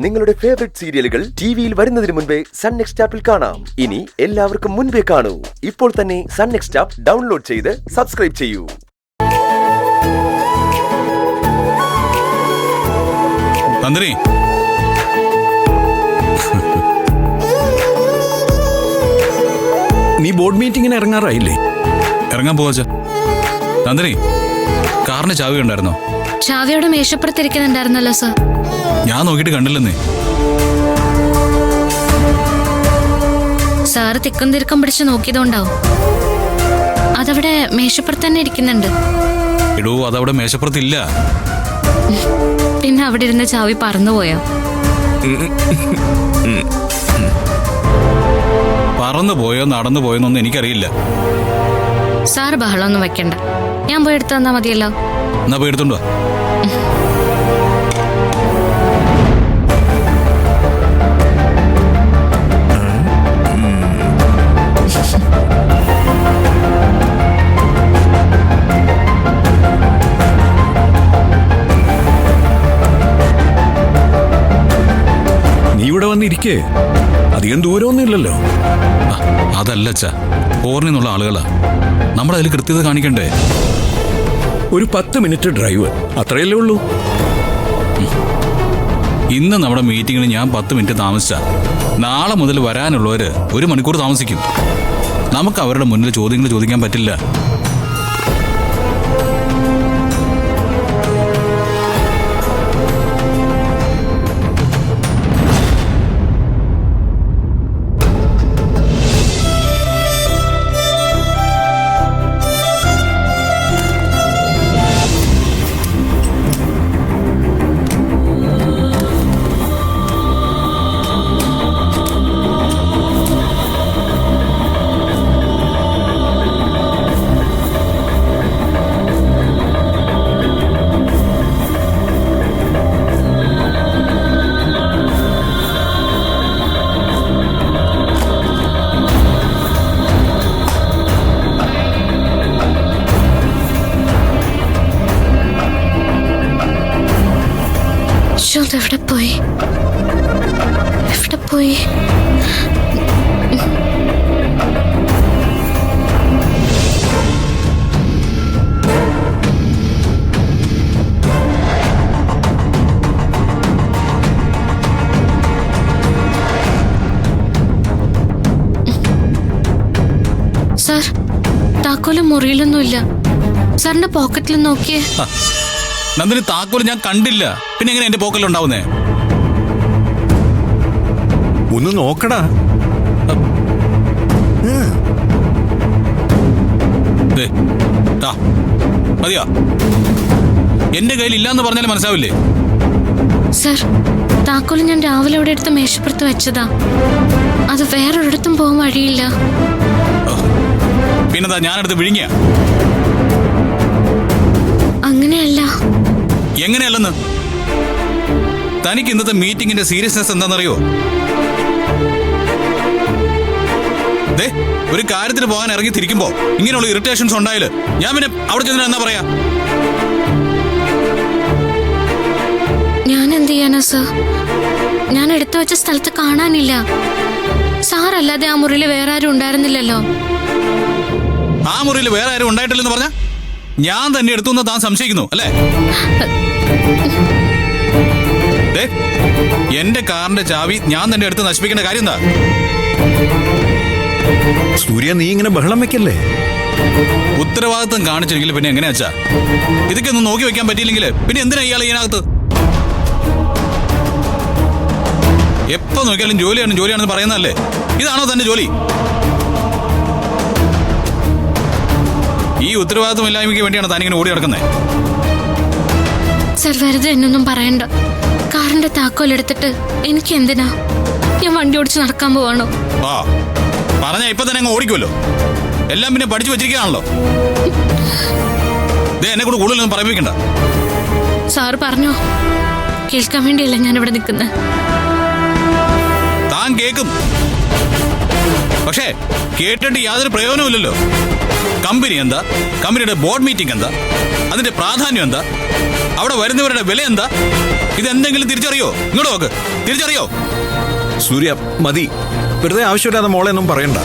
നിങ്ങളുടെ ഫേവറേറ്റ് സീരിയലുകൾ ടിവിയിൽ വരുന്നതിന് മുൻപേ സൺ നെക്സ്റ്റ് ആപ്പിൽ കാണാം. ഇനി എല്ലാവർക്കും മുൻപേ കാണൂ. ഇപ്പോൾ തന്നെ സൺ നെക്സ്റ്റ് ആപ്പ് ഡൗൺലോഡ് ചെയ്ത് സബ്സ്ക്രൈബ് ചെയ്യൂ. നന്ദിനി, നീ ബോർഡ് മീറ്റിങ്ങിന് ഇറങ്ങാറായില്ലേ? ഇറങ്ങാൻ പോവാ. നന്ദിനി, കാറിന് ചാവി ഉണ്ടായിരുന്നോ? ചാവിയുടെ മേശപ്പുറത്തിരിക്കുന്നുണ്ടായിരുന്നല്ലോ സർ. ഞാൻ നോക്കിയിട്ട് കണ്ടില്ലെന്നേ. സാറ് തിക്കും തിരക്കം പിടിച്ച് നോക്കിയതുകൊണ്ടാവും. അതവിടെ മേശപ്പുറത്ത് തന്നെ ഇരിക്കുന്നുണ്ട്. എടോ, അതവിടെ മേശപ്പുറത്തില്ല. പിന്നെ അവിടെ ഇരുന്ന് ചാവി പറന്നുപോയോ? പറന്നു പോയോ നടന്നു പോയോന്നൊന്നും എനിക്കറിയില്ല. സാറ് ബഹളമൊന്നും വെക്കണ്ട, ഞാൻ പോയി എടുത്തു തന്നാ മതിയല്ലോ. എന്നാ പോയി എടുത്തോണ്ട് വാ. നീ ഇവിടെ വന്നിരിക്കേ, അധികം ദൂരമൊന്നും ഇല്ലല്ലോ. അതല്ല അച്ഛാ, ഫോറിൽ നിന്നുള്ള ആളുകളാ. നമ്മുടെ അതിൽ കൃത്യത കാണിക്കണ്ടേ? ഒരു 10 മിനിറ്റ് ഡ്രൈവ്, അത്രയല്ലേ ഉള്ളൂ. ഇന്ന് നമ്മുടെ മീറ്റിങ്ങിന് ഞാൻ 10 മിനിറ്റ് താമസിച്ചാ നാളെ മുതൽ വരാനുള്ളവര് 1 മണിക്കൂർ താമസിക്കും. നമുക്ക് അവരുടെ മുന്നിൽ ചോദ്യങ്ങൾ ചോദിക്കാൻ പറ്റില്ല. എവിടെ പോയി എവിടെ പോയി? സാർ, താക്കോലും മുറിയിലൊന്നുമില്ല. സാറിന്റെ പോക്കറ്റിൽ നോക്കിയേ. നന്ദിനി, താക്കോല് ഞാൻ കണ്ടില്ല. പിന്നെ എങ്ങനെ എന്റെ പോക്കറ്റിലുണ്ടാവുന്നേ? ഒന്ന് നോക്കടാ. മതിയോ? എന്റെ കയ്യിൽ ഇല്ലാന്ന് പറഞ്ഞാലും മനസ്സിലാവില്ലേ? സാർ, താക്കോല് ഞാൻ രാവിലെ ഇവിടെ എടുത്ത് മേശപ്പുറത്ത് വെച്ചതാ. അത് വേറൊരിടത്തും പോകാൻ വഴിയില്ല. പിന്നെന്താ ഞാനെടുത്ത് വിഴുങ്ങിയ? അങ്ങനെയല്ല. എങ്ങനെയല്ലെന്ന്? തനിക്ക് ഇന്നത്തെ മീറ്റിംഗിന്റെ സീരിയസ്നെസ് എന്താണെന്നറിയോ? ഒരു കാര്യത്തിന് പോകാൻ ഇറങ്ങി തിരിക്കുമ്പോ ഇങ്ങനെയുള്ള ഇറിറ്റേഷൻസ് ഉണ്ടായാല് ഞാൻ പിന്നെ അവിടെ ചെന്നിട്ട് എന്താ പറയാ? ഞാൻ എന്ത് ചെയ്യാനാ സർ? ഞാൻ എടുത്തു വെച്ച സ്ഥലത്ത് കാണാനില്ല. സാറല്ലാതെ ആ മുറിയിൽ വേറെ ആരും ഉണ്ടായിരുന്നില്ലല്ലോ. ആ മുറിയിൽ വേറെ ആരും ഉണ്ടായിട്ടില്ലെന്ന് പറഞ്ഞ ഞാൻ തന്നെ എടുത്തു താൻ സംശയിക്കുന്നു അല്ലേ? എന്റെ കാറിന്റെ ചാവി ഞാൻ തന്നെ എടുത്ത് നശിപ്പിക്കേണ്ട കാര്യം എന്താ? സൂര്യ, നീ ഇങ്ങനെ ബഹളം വെക്കല്ലേ. ഉത്തരവാദിത്വം കാണിച്ചെങ്കിൽ പിന്നെ എങ്ങനെയാച്ചാ? ഇതൊക്കെ ഒന്ന് നോക്കി വെക്കാൻ പറ്റിയില്ലെങ്കിൽ പിന്നെ എന്തിനാ ഇയാൾ ഇതിനകത്ത്? എപ്പോ നോക്കിയാലും ജോലിയാണെന്ന് പറയുന്നതല്ലേ? ഇതാണോ തന്റെ ജോലി? ഈ ഉത്തരവാദിത്വം ഇല്ലായ്മയ്ക്ക് വേണ്ടിയാണ് താനിങ്ങനെ ഓടി നടക്കുന്നത്. സർ, വെറുതെ എന്നൊന്നും പറയണ്ട. കാറിന്റെ താക്കോൽ എടുത്തിട്ട് എനിക്ക് എന്തിനാ? ഞാൻ വണ്ടി ഓടിച്ച് നടക്കാൻ പോവാണോ? പറഞ്ഞ ഇപ്പൊ തന്നെ അങ്ങ് ഓടിക്കുമല്ലോ. എല്ലാം പിന്നെ പഠിച്ചു വെച്ചിരിക്കുകയാണല്ലോ. എന്നെ കൂടെ കൂടുതലൊന്നും പറയിപ്പിക്കണ്ട. സാറ് പറഞ്ഞോ, കേൾക്കാൻ വേണ്ടിയല്ല ഞാൻ ഇവിടെ നിൽക്കുന്നത്. താൻ കേൾക്കും, പക്ഷേ കേട്ടിട്ട് യാതൊരു പ്രയോജനമില്ലല്ലോ. കമ്പനി എന്താ, കമ്പനിയുടെ ബോർഡ് മീറ്റിംഗ് എന്താ, അതിന്റെ പ്രാധാന്യം എന്താ, അവിടെ വരുന്നവരുടെ വില എന്താ, ഇതെന്തെങ്കിലും തിരിച്ചറിയോ? ഇങ്ങോട്ട് നോക്ക്, തിരിച്ചറിയോ? സൂര്യ, മതി. വെറുതെ ആവശ്യമില്ലാതെ മോളെ ഒന്നും പറയണ്ട.